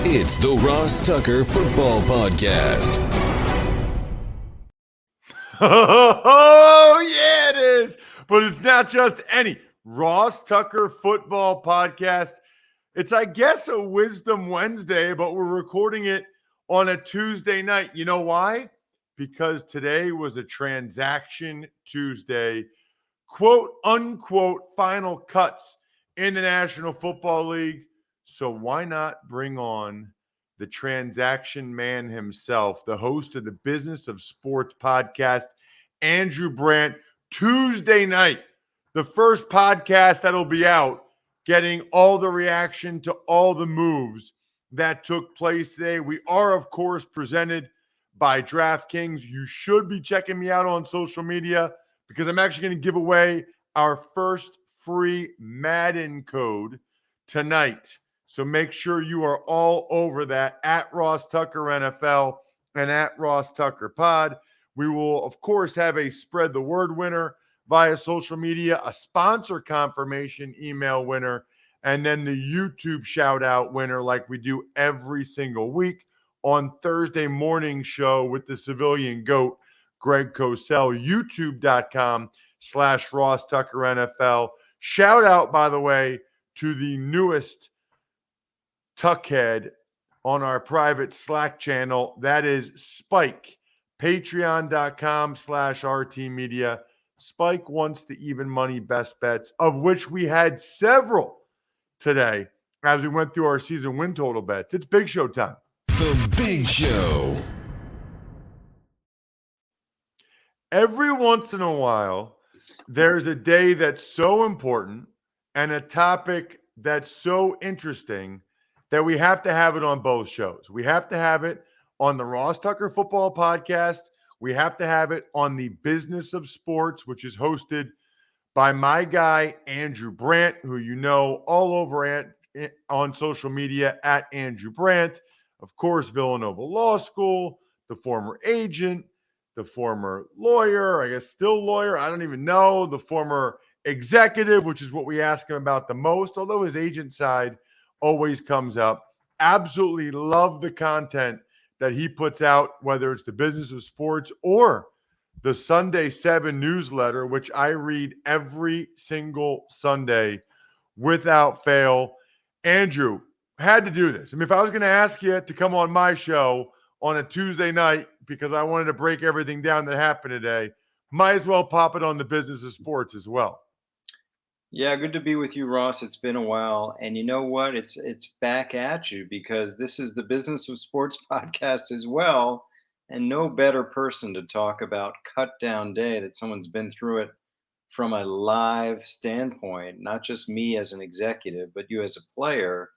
It's the Ross Tucker Football Podcast. Oh, yeah, it is. But it's not just any Ross Tucker Football Podcast. It's, I guess, a Wisdom Wednesday, but we're recording it on a Tuesday night. You know why? Because today was a transaction Tuesday, quote unquote, final cuts in the National Football League. So why not bring on the transaction man himself, the host of the Business of Sports podcast, Andrew Brandt, Tuesday night, the first podcast that'll be out, getting all the reaction to all the moves that took place today. We are, of course, presented by DraftKings. You should be checking me out on social media because I'm actually going to give away our first free Madden code tonight. So make sure you are all over that at Ross Tucker NFL and at Ross Tucker Pod. We will, of course, have a spread the word winner via social media, a sponsor confirmation email winner, and then the YouTube shout out winner like we do every single week on Thursday morning show with the civilian GOAT, Greg Cosell, youtube.com/Ross Tucker NFL. Shout out, by the way, to the newest Tuckhead on our private Slack channel. That is Spike, patreon.com/RT Media. Spike wants the even money best bets, of which we had several today as we went through our season win total bets. It's Big Show time. The Big Show. Every once in a while, there's a day that's so important and a topic that's so interesting that we have to have it on both shows. We have to have it on the Ross Tucker Football Podcast. We have to have it on the Business of Sports, which is hosted by my guy, Andrew Brandt, who you know all over on social media at Andrew Brandt. Of course, Villanova Law School, the former agent, the former lawyer, I guess still lawyer, I don't even know, the former executive, which is what we ask him about the most, although his agent side always comes up. Absolutely love the content that he puts out, whether it's the Business of Sports or the Sunday 7 newsletter, which I read every single Sunday without fail. Andrew, had to do this. I mean, if I was going to ask you to come on my show on a Tuesday night because I wanted to break everything down that happened today, might as well pop it on the Business of Sports as well. Yeah, good to be with you, Ross. It's been a while. And you know what? It's back at you because this is the Business of Sports podcast as well. And no better person to talk about cut down day that someone's been through it from a live standpoint, not just me as an executive, but you as a player.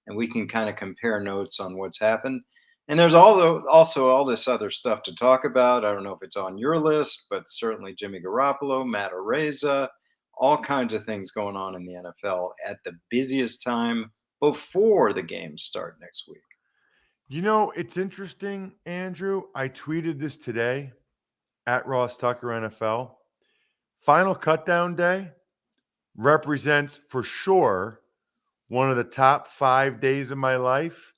And we can kind of compare notes on what's happened. And there's also all this other stuff to talk about. I don't know if it's on your list, but certainly Jimmy Garoppolo, Matt Araiza, all kinds of things going on in the NFL at the busiest time before the games start next week. You know, it's interesting, Andrew. I tweeted this today at Ross Tucker NFL. Final cutdown day represents for sure one of the top 5 days of my life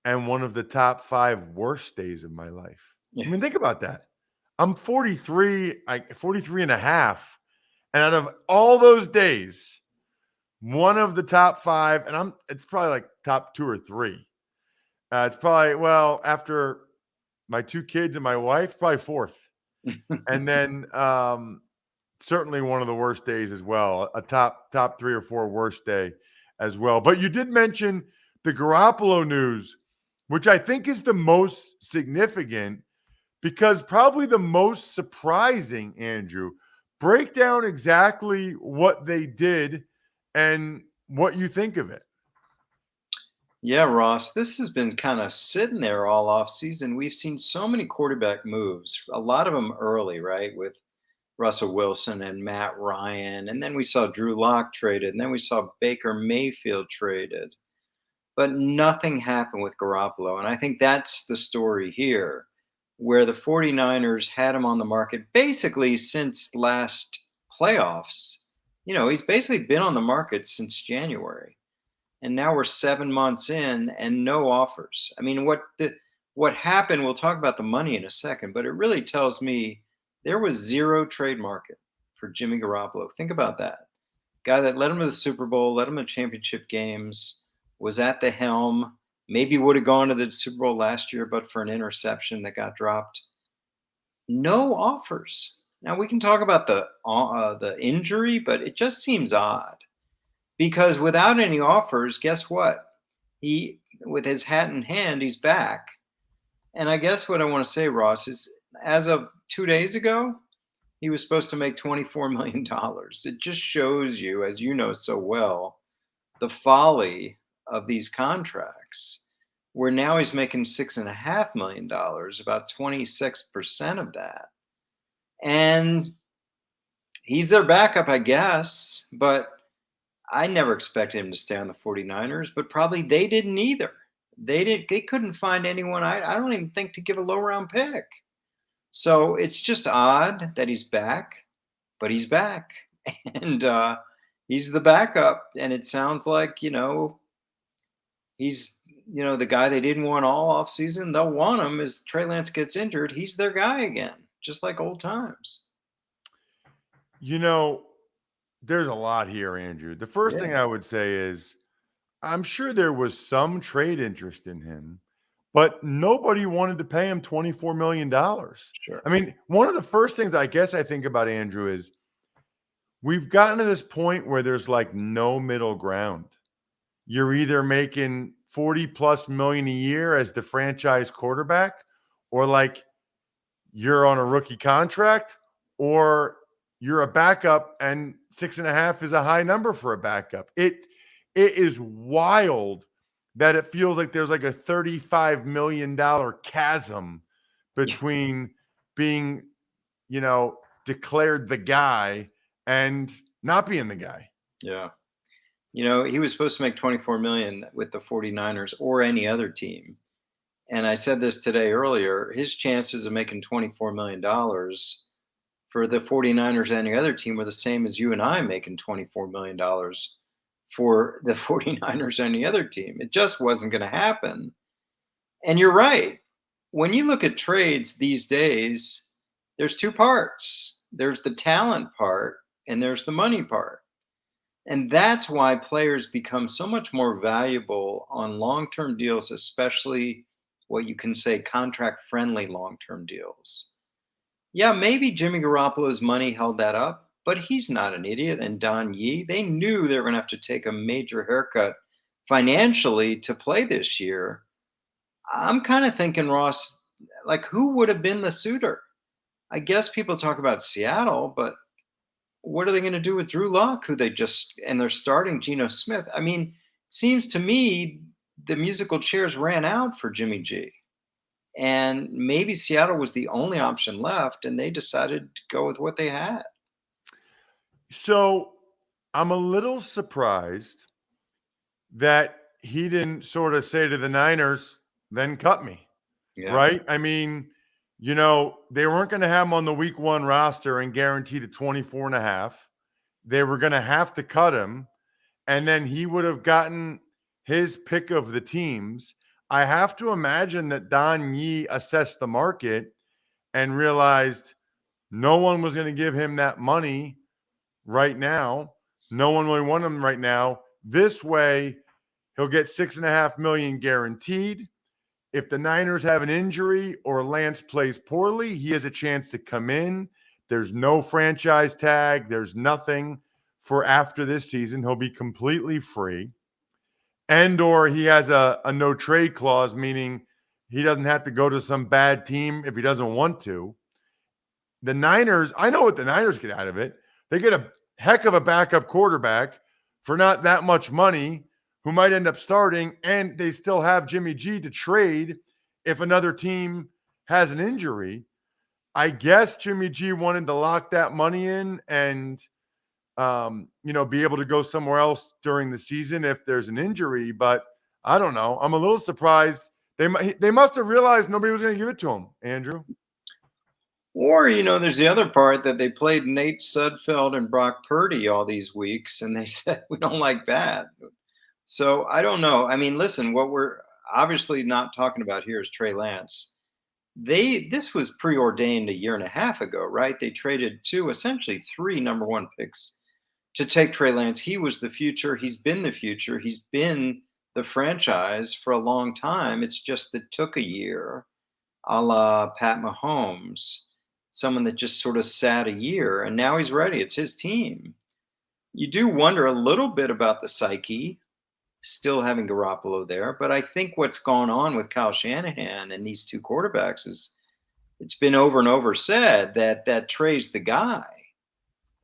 and one of the top 5 worst days of my life. Yeah. I mean, think about that. I'm 43 and a half. And out of all those days, one of the top 5, and it's probably like top 2 or 3. It's probably, well, after my 2 kids and my wife, probably 4th. And then certainly one of the worst days as well, a top 3 or 4 worst day as well. But you did mention the Garoppolo news, which I think is the most significant because probably the most surprising, Andrew. Break down exactly what they did and what you think of it. Yeah, Ross, this has been kind of sitting there all off season. We've seen so many quarterback moves, a lot of them early, right? With Russell Wilson and Matt Ryan. And then we saw Drew Lock traded. And then we saw Baker Mayfield traded. But nothing happened with Garoppolo. And I think that's the story here, where the 49ers had him on the market basically since last playoffs. You know, he's basically been on the market since January. And now we're 7 months in and no offers. I mean, what happened, we'll talk about the money in a second, but it really tells me there was zero trade market for Jimmy Garoppolo. Think about that. Guy that led him to the Super Bowl, led him to championship games, was at the helm, maybe would have gone to the Super Bowl last year, but for an interception that got dropped. No offers. Now we can talk about the injury, but it just seems odd because without any offers, guess what? He, with his hat in hand, he's back. And I guess what I want to say, Ross, is as of 2 days ago, he was supposed to make $24 million. It just shows you, as you know so well, the folly of these contracts, where now he's making $6.5 million, about 26% of that. And he's their backup, I guess, but I never expected him to stay on the 49ers, but probably they didn't either. They couldn't find anyone, I don't even think, to give a low round pick. So it's just odd that he's back, but he's back. And he's the backup. And it sounds like, he's, the guy they didn't want all offseason. They'll want him as Trey Lance gets injured. He's their guy again, just like old times. There's a lot here, Andrew. The first thing Yeah. I would say is I'm sure there was some trade interest in him, but nobody wanted to pay him $24 million. Sure. I mean, one of the first things I guess I think about, Andrew, is we've gotten to this point where there's like no middle ground. You're either making 40 plus million a year as the franchise quarterback, or like you're on a rookie contract, or you're a backup, and 6.5 is a high number for a backup. It is wild that it feels like there's like a $35 million chasm between being, declared the guy and not being the guy. Yeah. He was supposed to make 24 million with the 49ers or any other team. And I said this today earlier, his chances of making $24 million for the 49ers and any other team were the same as you and I making $24 million for the 49ers and any other team. It just wasn't going to happen. And you're right. When you look at trades these days, there's two parts. There's the talent part and there's the money part. And that's why players become so much more valuable on long-term deals, especially what you can say contract-friendly long-term deals. Yeah, maybe Jimmy Garoppolo's money held that up, but he's not an idiot. And Don Yee, they knew they were going to have to take a major haircut financially to play this year. I'm kind of thinking, Ross, like, who would have been the suitor? I guess people talk about Seattle, but what are they going to do with Drew Lock, who and they're starting Geno Smith? I mean, seems to me the musical chairs ran out for Jimmy G. And maybe Seattle was the only option left, and they decided to go with what they had. So I'm a little surprised that he didn't sort of say to the Niners, then cut me. Yeah. Right? I mean, they weren't going to have him on the week 1 roster and guarantee the 24.5. They were going to have to cut him, and then he would have gotten his pick of the teams. I have to imagine that Don Yee assessed the market and realized no one was going to give him that money right now. No one really wanted him right now. This way, he'll get $6.5 million guaranteed. If the Niners have an injury or Lance plays poorly, he has a chance to come in. There's no franchise tag. There's nothing for after this season. He'll be completely free. And or he has a no trade clause, meaning he doesn't have to go to some bad team if he doesn't want to. The Niners, I know what the Niners get out of it. They get a heck of a backup quarterback for not that much money who might end up starting, and they still have Jimmy G to trade if another team has an injury. I guess Jimmy G wanted to lock that money in and be able to go somewhere else during the season if there's an injury. But I don't know. I'm a little surprised. They must have realized nobody was going to give it to him, Andrew. Or, there's the other part that they played Nate Sudfeld and Brock Purdy all these weeks, and they said, we don't like that. So I don't know. I mean, listen, what we're obviously not talking about here is Trey Lance. This was preordained a year and a half ago, right? They traded two, essentially three number one picks to take Trey Lance. He was the future. He's been the future. He's been the franchise for a long time. It's just that took a year, a la Pat Mahomes, someone that just sort of sat a year and now he's ready. It's his team. You do wonder a little bit about the psyche, still having Garoppolo there. But I think what's gone on with Kyle Shanahan and these two quarterbacks is it's been over and over said that Trey's the guy.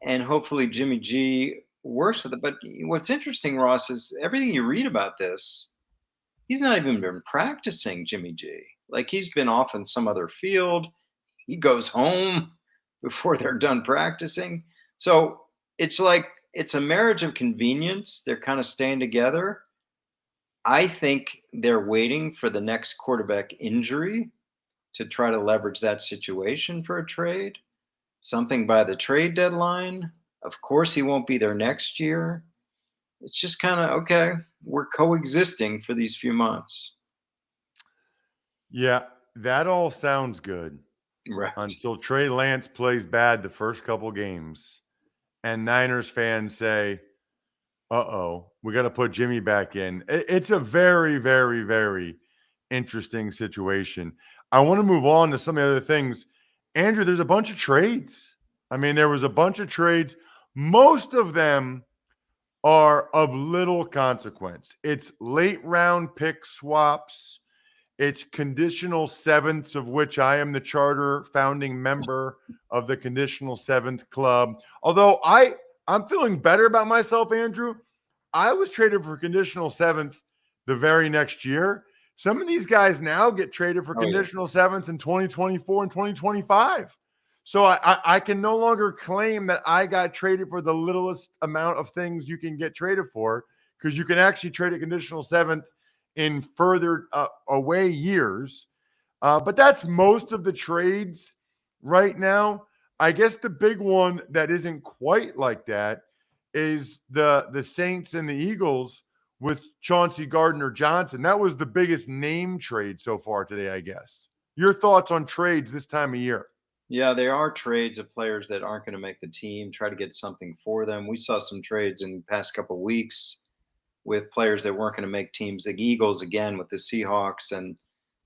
And hopefully Jimmy G works with it. But what's interesting, Ross, is everything you read about this, he's not even been practicing, Jimmy G. Like he's been off in some other field. He goes home before they're done practicing. So it's like it's a marriage of convenience. They're kind of staying together. I think they're waiting for the next quarterback injury to try to leverage that situation for a trade. Something by the trade deadline. Of course, he won't be there next year. It's just kind of okay. We're coexisting for these few months. Yeah, that all sounds good Right. until Trey Lance plays bad the first couple games and Niners fans say, uh-oh, we got to put Jimmy back in. It's a very, very, very interesting situation. I want to move on to some of the other things. Andrew, there's a bunch of trades. I mean, there was a bunch of trades. Most of them are of little consequence. It's late round pick swaps. It's conditional sevenths, of which I am the charter founding member of the conditional seventh club. Although I'm feeling better about myself, Andrew. I was traded for conditional seventh the very next year. Some of these guys now get traded for conditional seventh in 2024 and 2025. So I can no longer claim that I got traded for the littlest amount of things you can get traded for, because you can actually trade a conditional seventh in further away years. But that's most of the trades right now. I guess the big one that isn't quite like that is the Saints and the Eagles with Chauncey Gardner-Johnson. That was the biggest name trade so far today, I guess. Your thoughts on trades this time of year? Yeah, there are trades of players that aren't going to make the team, try to get something for them. We saw some trades in the past couple of weeks with players that weren't going to make teams. The Eagles, again, with the Seahawks, and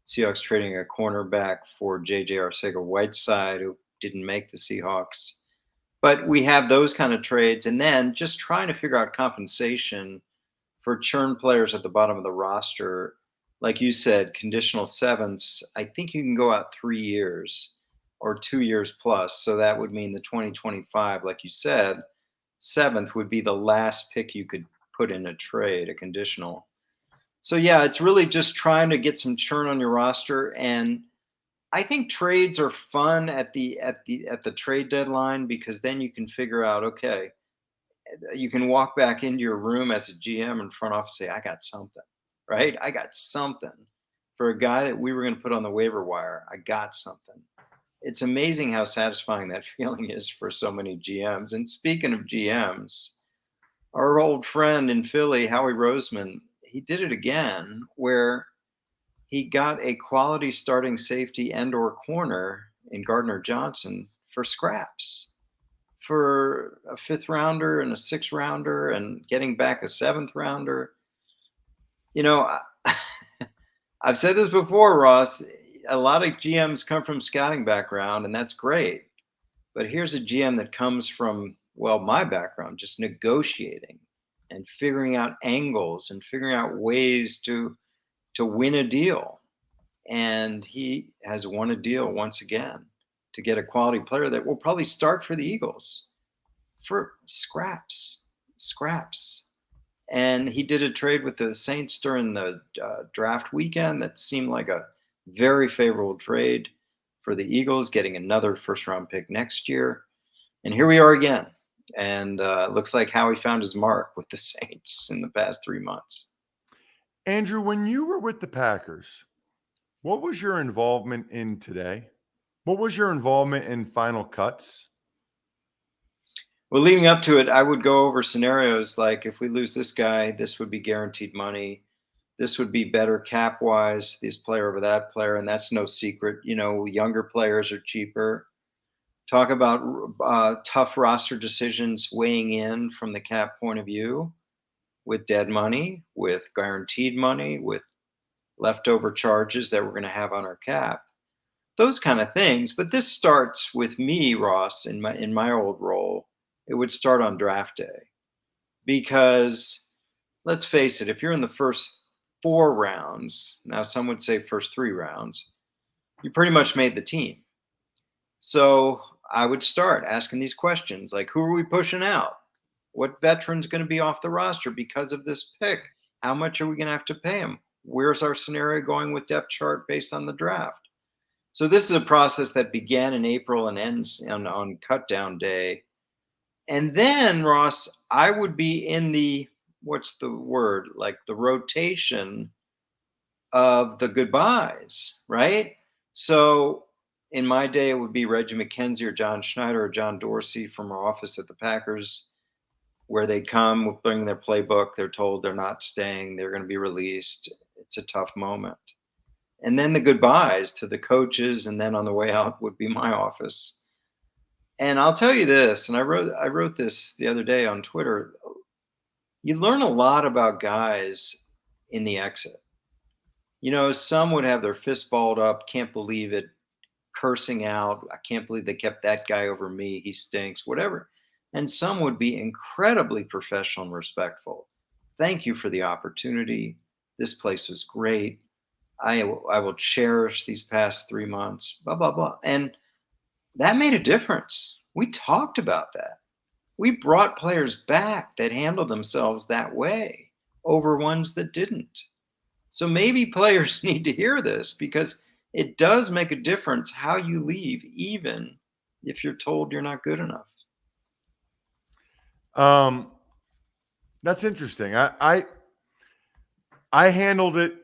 Seahawks trading a cornerback for J.J. Arcega-Whiteside, who didn't make the Seahawks. But we have those kind of trades. And then just trying to figure out compensation for churn players at the bottom of the roster. Like you said, conditional sevenths, I think you can go out 3 years or 2 years plus. So that would mean the 2025, like you said, seventh would be the last pick you could put in a trade, a conditional. So yeah, it's really just trying to get some churn on your roster. And I think trades are fun at the trade deadline, because then you can figure out, okay, you can walk back into your room as a GM and front office, say, I got something, right? I got something for a guy that we were going to put on the waiver wire. I got something. It's amazing how satisfying that feeling is for so many GMs. And speaking of GMs, our old friend in Philly, Howie Roseman, he did it again, where he got a quality starting safety and or corner in Gardner Johnson for scraps, for a fifth rounder and a sixth rounder, and getting back a seventh rounder. You know, I've said this before, Ross. A lot of GMs come from scouting background, and that's great. But here's a GM that comes from, well, my background, just negotiating and figuring out angles and figuring out ways to win a deal. And he has won a deal once again to get a quality player that will probably start for the Eagles for scraps. And he did a trade with the Saints during the draft weekend that seemed like a very favorable trade for the Eagles, getting another first round pick next year. And here we are again. And it looks like Howie found his mark with the Saints in the past 3 months. Andrew, when you were with the Packers, what was your involvement in today? What was your involvement in Final Cuts? Well, leading up to it, I would go over scenarios like if we lose this guy, this would be guaranteed money. This would be better cap wise, this player over that player. And that's no secret. Younger players are cheaper. Talk about tough roster decisions weighing in from the cap point of view with dead money, with guaranteed money, with leftover charges that we're going to have on our cap. Those kind of things. But this starts with me, Ross, in my old role. It would start on draft day because let's face it, if you're in the first 4 rounds, now some would say first 3 rounds, you pretty much made the team. So I would start asking these questions like, who are we pushing out? What veteran's going to be off the roster because of this pick? How much are we going to have to pay him? Where's our scenario going with depth chart based on the draft? So this is a process that began in April and ends on cut down day. And then, Ross, I would be in the, what's the word? Like the rotation of the goodbyes, right? So in my day, it would be Reggie McKenzie or John Schneider or John Dorsey from our office at the Packers, where they come, bring their playbook. They're told they're not staying. They're going to be released. It's a tough moment. And then the goodbyes to the coaches. And then on the way out would be my office. And I'll tell you this, and I wrote this the other day on Twitter. You learn a lot about guys in the exit. Some would have their fist balled up, can't believe it, cursing out, I can't believe they kept that guy over me, he stinks, whatever. And some would be incredibly professional and respectful. Thank you for the opportunity. This place was great. I will cherish these past 3 months, blah, blah, blah. And that made a difference. We talked about that. We brought players back that handled themselves that way over ones that didn't. So maybe players need to hear this because it does make a difference how you leave, even if you're told you're not good enough. That's interesting. I handled it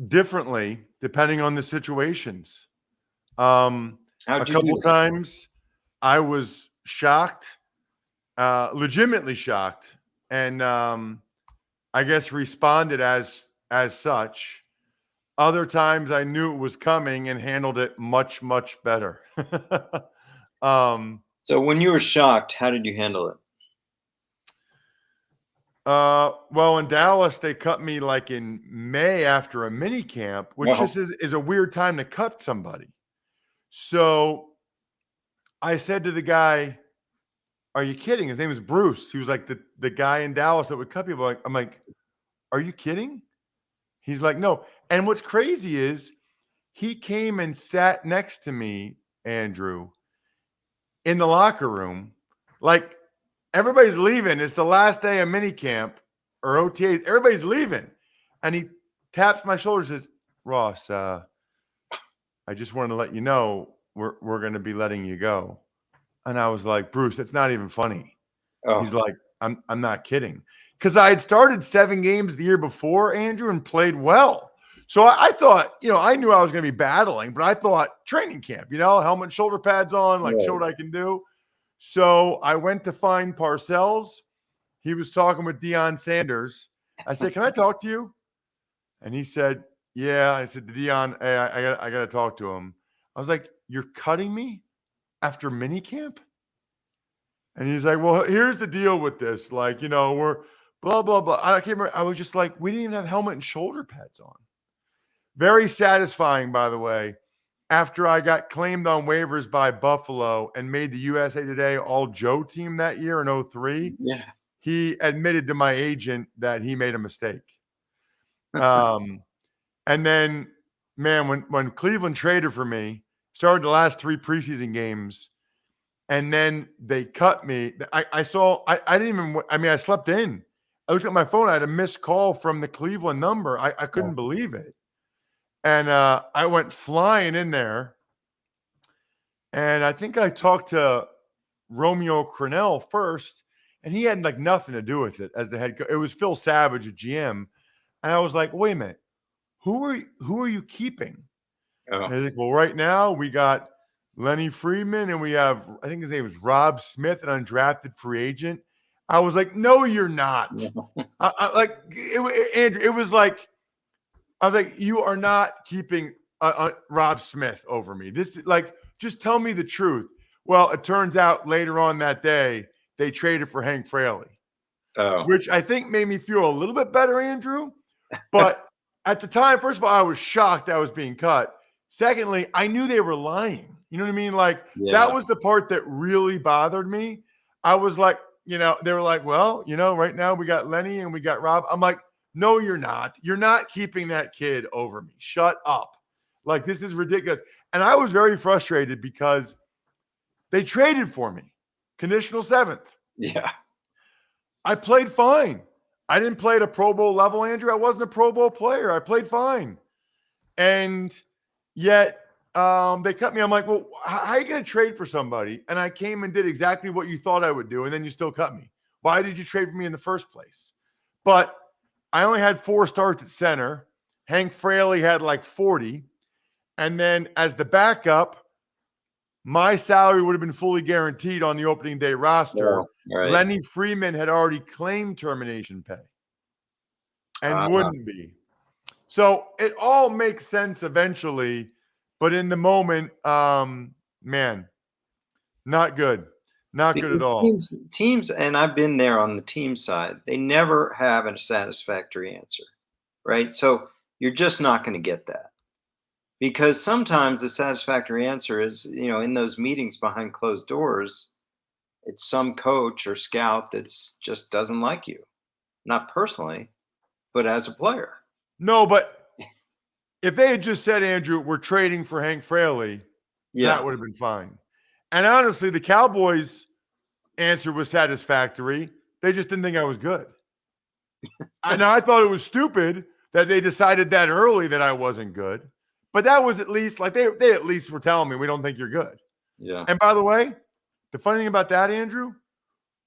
differently depending on the situations. A couple times I was shocked, legitimately shocked, and I guess responded as such. Other times I knew it was coming and handled it much, much better. So when you were shocked, how did you handle it? Well, in Dallas, they cut me like in May after a mini camp, which just is a weird time to cut somebody. So I said to the guy, "Are you kidding?" His name is Bruce. He was like the guy in Dallas that would cut people. I'm like, "Are you kidding?" He's like, "No." And what's crazy is he came and sat next to me, Andrew, in the locker room. Like everybody's leaving. It's the last day of mini camp or OTAs. Everybody's leaving. And he taps my shoulder and says, "Ross, I just wanted to let you know we're going to be letting you go." And I was like, "Bruce, that's not even funny." Oh. He's like, I'm not kidding. Because I had started 7 games the year before, Andrew, and played well. So I thought, I knew I was going to be battling, but I thought training camp, helmet and shoulder pads on, like show what I can do. So I went to find Parcells. He was talking with Deion Sanders. I said, "Can I talk to you?" And he said, "Yeah." I said to Deion, "Hey, I got to talk to him." I was like, "You're cutting me after minicamp?" And he's like, "Well, here's the deal with this. Like, we're blah, blah, blah." I can't remember. I was just like, we didn't even have helmet and shoulder pads on. Very satisfying, by the way. After I got claimed on waivers by Buffalo and made the USA Today All-Joe team that year in 2003, he admitted to my agent that he made a mistake. And then, man, when Cleveland traded for me, started the last 3 preseason games, and then they cut me. I didn't even, I slept in. I looked at my phone. I had a missed call from the Cleveland number. I couldn't believe it. And I went flying in there. And I think I talked to Romeo Crennel first, and he had like nothing to do with it as the head coach. It was Phil Savage, a GM. And I was like, "Wait a minute, who are you keeping?" And I think, "Well, right now we got Lenny Freeman, and we have, I think his name is Rob Smith, an undrafted free agent. I was like, no, you're not. Andrew, it was like, I was like, you are not keeping Rob Smith over me. This is like, just tell me the truth. Well, it turns out later on that day, they traded for Hank Fraley, which I think made me feel a little bit better, Andrew. But at the time, first of all, I was shocked I was being cut. Secondly, I knew they were lying. You know what I mean? Like, that was the part that really bothered me. I was like, they were like, well, right now we got Lenny and we got Rob. I'm like, no, you're not. You're not keeping that kid over me. Shut up. Like, this is ridiculous. And I was very frustrated because they traded for me. Conditional seventh. Yeah. I played fine. I didn't play at a Pro Bowl level, Andrew. I wasn't a Pro Bowl player. I played fine. And yet they cut me. I'm like, well, how are you going to trade for somebody? And I came and did exactly what you thought I would do, and then you still cut me. Why did you trade for me in the first place? But I only had 4 starts at center. Hank Fraley had like 40. And then as the backup, my salary would have been fully guaranteed on the opening day roster. Right. Lenny Freeman had already claimed termination pay and wouldn't be. So it all makes sense eventually, but in the moment, man, not good. Not good at all. Teams, and I've been there on the team side, they never have a satisfactory answer, right? So you're just not going to get that. Because sometimes the satisfactory answer is, in those meetings behind closed doors, it's some coach or scout that's just doesn't like you. Not personally, but as a player. No, but if they had just said, Andrew, we're trading for Hank Fraley, that would have been fine. And honestly, the Cowboys' answer was satisfactory. They just didn't think I was good. And I thought it was stupid that they decided that early that I wasn't good. But that was at least like they at least were telling me we don't think you're good. Yeah. And by the way, the funny thing about that, Andrew,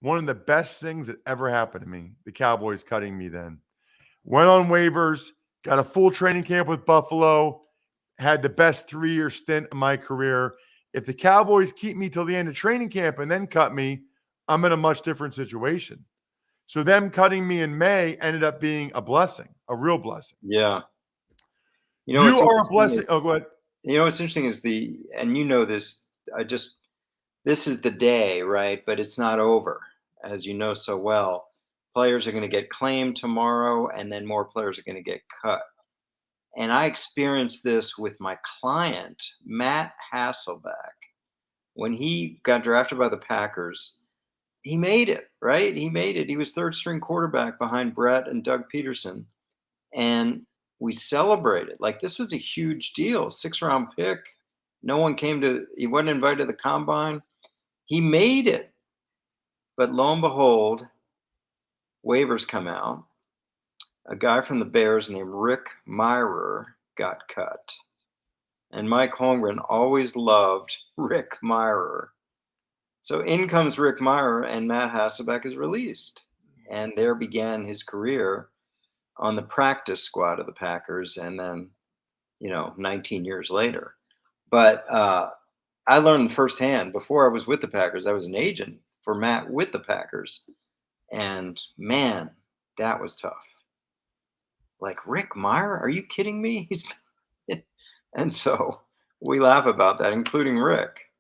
one of the best things that ever happened to me, the Cowboys cutting me then. Went on waivers, got a full training camp with Buffalo, had the best 3-year stint of my career. If the Cowboys keep me till the end of training camp and then cut me, I'm in a much different situation. So them cutting me in May ended up being a blessing, a real blessing. Yeah. You are a blessing. Oh, go ahead. What's interesting is this, this is the day, right? But it's not over, as you know so well. Players are going to get claimed tomorrow, and then more players are going to get cut. And I experienced this with my client, Matt Hasselbeck. When he got drafted by the Packers, he made it, right? He made it. He was third string quarterback behind Brett and Doug Peterson. And we celebrated. Like, this was a huge deal. 6th-round pick. He wasn't invited to the combine. He made it. But lo and behold, waivers come out. A guy from the Bears named Rick Mirer got cut. And Mike Holmgren always loved Rick Mirer. So in comes Rick Mirer, and Matt Hasselbeck is released. And there began his career on the practice squad of the Packers, and then, 19 years later. But I learned firsthand, before I was with the Packers, I was an agent for Matt with the Packers. And man, that was tough. Like, Rick Mirer, are you kidding me? And so we laugh about that, including Rick,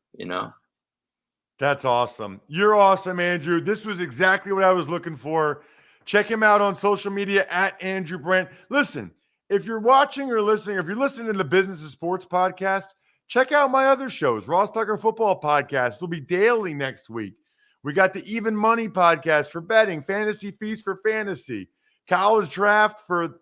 That's awesome. You're awesome, Andrew. This was exactly what I was looking for. Check him out on social media at Andrew Brandt. Listen, if you're watching or listening, or if you're listening to the Business of Sports podcast, check out my other shows. Ross Tucker Football Podcast will be daily next week. We got the Even Money Podcast for betting, Fantasy Feast for fantasy, College Draft for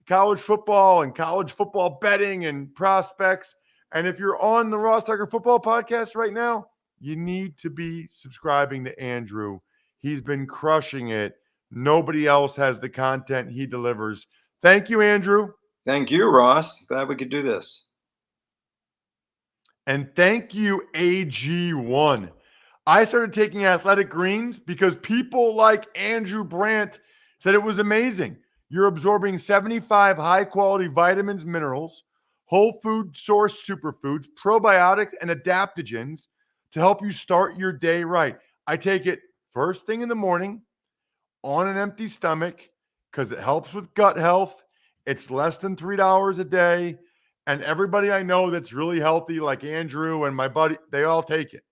college football and college football betting and prospects. And if you're on the Ross Tucker Football Podcast right now, you need to be subscribing to Andrew. He's been crushing it. Nobody else has the content he delivers. Thank you, Andrew. Thank you, Ross. Glad we could do this. And thank you, AG1. I started taking athletic greens because people like Andrew Brandt said it was amazing. You're absorbing 75 high-quality vitamins, minerals, whole food source superfoods, probiotics, and adaptogens to help you start your day right. I take it first thing in the morning on an empty stomach because it helps with gut health. It's less than $3 a day. And everybody I know that's really healthy, like Andrew and my buddy, they all take it.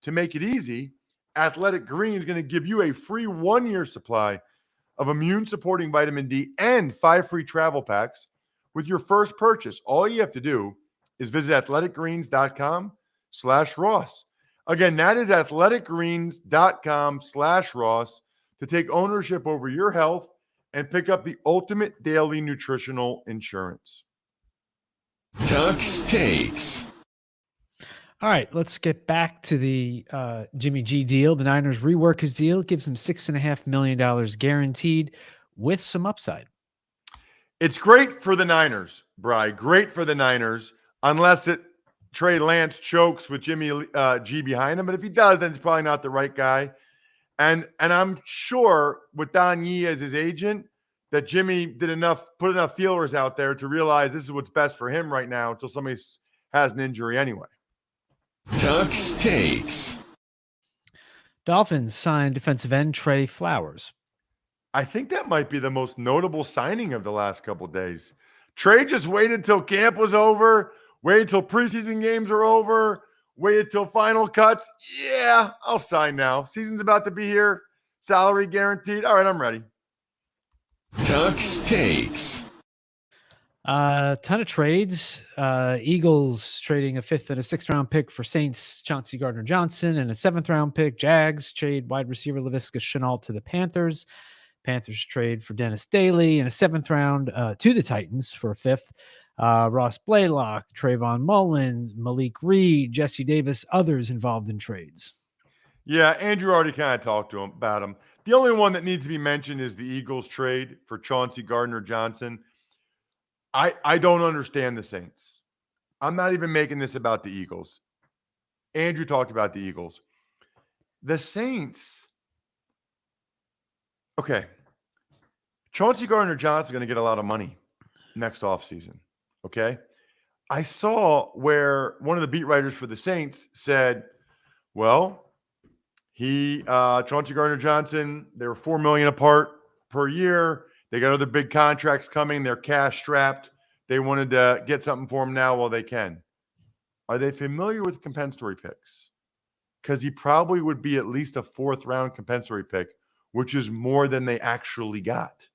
To make it easy, Athletic Green is going to give you a free 1-year supply of immune supporting vitamin D and 5 free travel packs with your first purchase. All you have to do is visit athleticgreens.com/Ross. Again, that is athleticgreens.com/Ross to take ownership over your health and pick up the ultimate daily nutritional insurance. Tuck's Takes. All right, let's get back to the Jimmy G deal. The Niners rework his deal, gives him $6.5 million guaranteed with some upside. It's great for the Niners, Bri. Great for the Niners, unless Trey Lance chokes with Jimmy G behind him. But if he does, then it's probably not the right guy. And I'm sure with Don Yee as his agent, that Jimmy put enough feelers out there to realize this is what's best for him right now until somebody has an injury anyway. Tuck's Takes. Dolphins signed defensive end Trey Flowers. I think that might be the most notable signing of the last couple of days. Trey just waited till camp was over, waited till preseason games are over, waited till final cuts. Yeah, I'll sign now. Season's about to be here. Salary guaranteed. All right, I'm ready. Tuck's Takes. Ton of trades. Eagles trading a 5th and a 6th round pick for Saints Chauncey Gardner-Johnson and a 7th round pick. Jags trade wide receiver Laviska Shenault to the Panthers. Panthers trade for Dennis Daly and a 7th round to the Titans for a 5th. Ross Blaylock, Trayvon Mullen, Malik Reed, Jesse Davis, others involved in trades. Yeah, Andrew already kind of talked to him about him. The only one that needs to be mentioned is the Eagles trade for Chauncey Gardner-Johnson. I don't understand the Saints. I'm not even making this about the Eagles. Andrew talked about the Eagles. The Saints, okay. Chauncey Gardner-Johnson is going to get a lot of money next offseason, okay? I saw where one of the beat writers for the Saints said, well, Chauncey Gardner-Johnson, they were $4 million apart per year. They got other big contracts coming. They're cash strapped. They wanted to get something for him now while they can. Are they familiar with compensatory picks? Because he probably would be at least a 4th round compensatory pick, which is more than they actually got.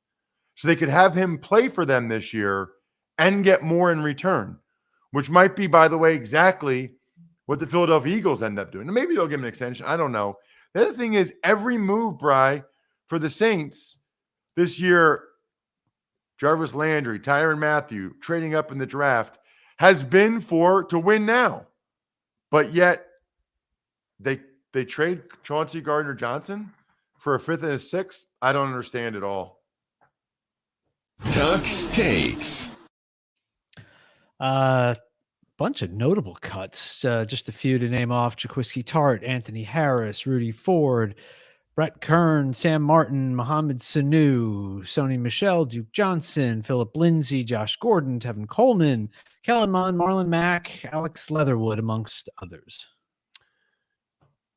So they could have him play for them this year and get more in return, which might be, by the way, exactly what the Philadelphia Eagles end up doing. And maybe they'll give him an extension. I don't know. The other thing is every move, Bri, for the Saints this year, Jarvis Landry, Tyrann Mathieu, trading up in the draft, has been to win now. But yet they trade Chauncey Gardner-Johnson for a 5th and a 6th. I don't understand at all. Tuck's Takes. Bunch of notable cuts. Just a few to name off: Jaquiski Tart, Anthony Harris, Rudy Ford, Brett Kern, Sam Martin, Mohamed Sanu, Sony Michel, Duke Johnson, Philip Lindsay, Josh Gordon, Tevin Coleman, Kellen Mond, Marlon Mack, Alex Leatherwood, amongst others.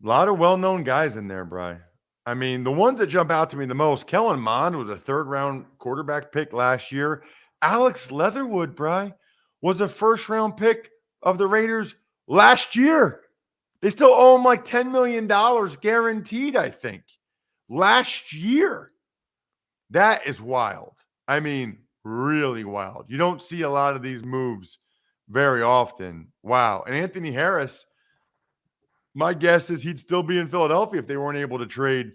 A lot of well-known guys in there, Bri. I mean, the ones that jump out to me the most, Kellen Mond was a 3rd round quarterback pick last year. Alex Leatherwood, Bri, was a 1st round pick of the Raiders last year. They still owe him like $10 million guaranteed, I think, last year. That is wild. I mean, really wild. You don't see a lot of these moves very often. Wow. And Anthony Harris, my guess is he'd still be in Philadelphia if they weren't able to trade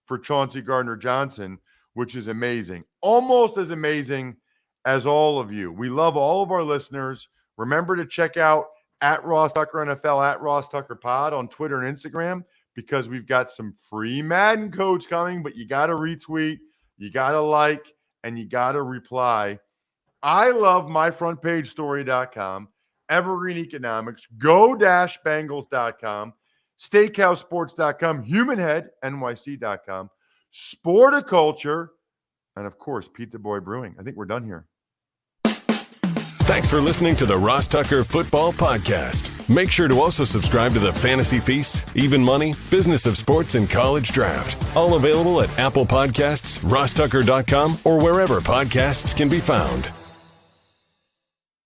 for Chauncey Gardner-Johnson, which is amazing. Almost as amazing as all of you. We love all of our listeners. Remember to check out at Ross Tucker NFL, at Ross Tucker Pod on Twitter and Instagram, because we've got some free Madden codes coming, but you got to retweet, you got to like, and you got to reply. I love myfrontpagestory.com, Evergreen Economics, go-bangles.com, steakhousesports.com, humanheadnyc.com, Sporticulture, and of course, Pizza Boy Brewing. I think we're done here. Thanks for listening to the Ross Tucker Football Podcast. Make sure to also subscribe to the Fantasy Feast, Even Money, Business of Sports, and College Draft. All available at Apple Podcasts, rosstucker.com, or wherever podcasts can be found.